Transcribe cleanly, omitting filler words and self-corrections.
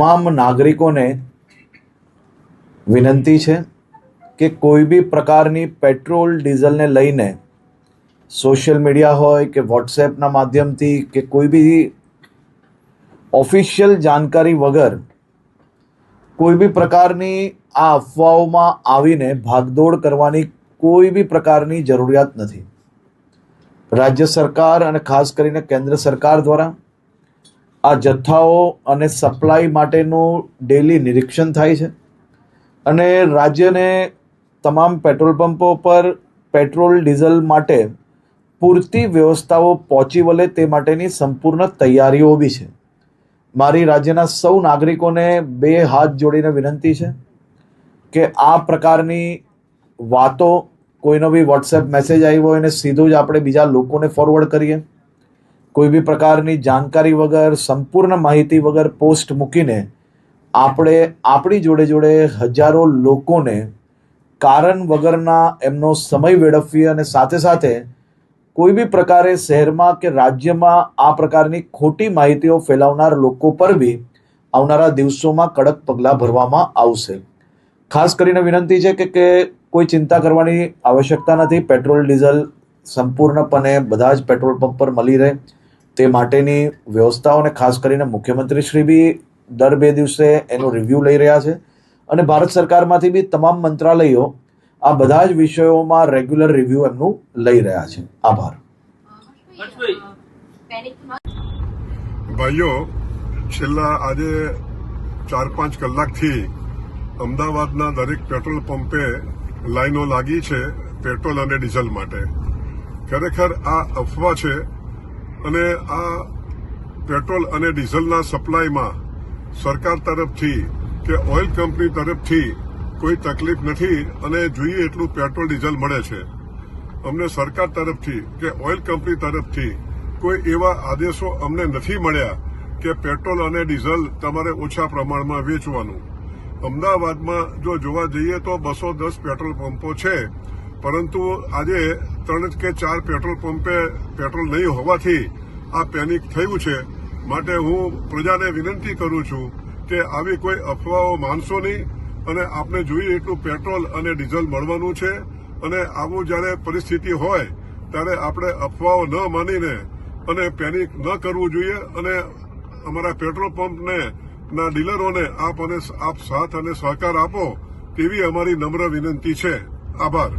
તમામ નાગરિકોને વિનંતી છે કે કોઈ બી પ્રકારની પેટ્રોલ ડીઝલને લઈને સોશિયલ મીડિયા હોય કે વોટ્સએપના માધ્યમથી કે કોઈ બી ઓફિશિયલ જાણકારી વગર કોઈ બી પ્રકારની આ અફવાઓમાં આવીને ભાગદોડ કરવાની કોઈ બી પ્રકારની જરૂરિયાત નથી. રાજ્ય સરકાર અને ખાસ કરીને કેન્દ્ર સરકાર દ્વારા આ જથ્થાઓ અને સપ્લાય માટેનું ડેલી નિરીક્ષણ થાય છે અને રાજ્યને તમામ પેટ્રોલ પંપો પર પેટ્રોલ ડીઝલ માટે પૂરતી વ્યવસ્થાઓ પહોંચી વળે તે માટેની સંપૂર્ણ તૈયારીઓ બી છે. મારી રાજ્યના સૌ નાગરિકોને બે હાથ જોડીને વિનંતી છે કે આ પ્રકારની વાતો કોઈનો બી વોટ્સએપ મેસેજ આવ્યો હોય એને સીધું જ આપણે બીજા લોકોને ફોરવર્ડ કરીએ. કોઈ બી પ્રકારની જાણકારી વગર સંપૂર્ણ માહિતી વગર પોસ્ટ મૂકીને આપણે આપણી જોડે જોડે હજારો લોકોને કારણ વગરના એમનો સમય વેડફીએ અને સાથે સાથે કોઈ બી પ્રકારે શહેરમાં કે રાજ્યમાં આ પ્રકારની ખોટી માહિતીઓ ફેલાવનાર લોકો પર બી આવનારા દિવસોમાં કડક પગલાં ભરવામાં આવશે. ખાસ કરીને વિનંતી છે કે કોઈ ચિંતા કરવાની આવશ્યકતા નથી. પેટ્રોલ ડીઝલ સંપૂર્ણપણે બધા જ પેટ્રોલ પંપ પર મળી રહે તે માટેની વ્યવસ્થાઓને ખાસ કરીને મુખ્યમંત્રી શ્રી બી દર 2 દિવસે એનો રિવ્યૂ લઈ રહ્યા છે અને ભારત સરકારમાંથી બી તમામ મંત્રાલયો આ બધા જ વિષયોમાં રેગ્યુલર રિવ્યૂ એમનું લઈ રહ્યા છે. આભાર. ભાઈઓ, છેલ્લા આજે 4-5 કલાકથી અમદાવાદના દરેક પેટ્રોલ પંપે લાઈનો લાગી છે પેટ્રોલ અને ડીઝલ માટે. ખરેખર આ અફવા છે અને આ પેટ્રોલ અને ડીઝલના સપ્લાયમાં સરકાર તરફથી કે ઓઇલ કંપની તરફથી કોઈ તકલીફ નથી અને જોઈએ એટલું પેટ્રોલ ડીઝલ મળે છે. અમને સરકાર તરફથી કે ઓઇલ કંપની તરફથી કોઈ એવા આદેશો અમને નથી મળ્યા કે પેટ્રોલ અને ડીઝલ તમારે ઓછા પ્રમાણમાં વેચવાનું. અમદાવાદમાં જો જોવા જઈએ તો 210 પેટ્રોલ પંપો છે, પરંતુ આજે 3 કે 4 પેટ્રોલ પંપે પેટ્રોલ નહીં હોવાથી આ પેનિક થયું છે. માટે હું પ્રજાને વિનંતી કરું છું કે આવી કોઈ અફવાઓ માનશો નહીં અને આપને જોઈએ એટલું પેટ્રોલ અને ડીઝલ મળવાનું છે અને આવું જ્યારે પરિસ્થિતિ હોય ત્યારે આપણે અફવાઓ ન માનીને અને પેનિક ન કરવું જોઈએ અને અમારા પેટ્રોલ પંપને ના ડીલરોને આપ સાથ અને સહકાર આપો તેવી અમારી નમ્ર વિનંતી છે. આભાર.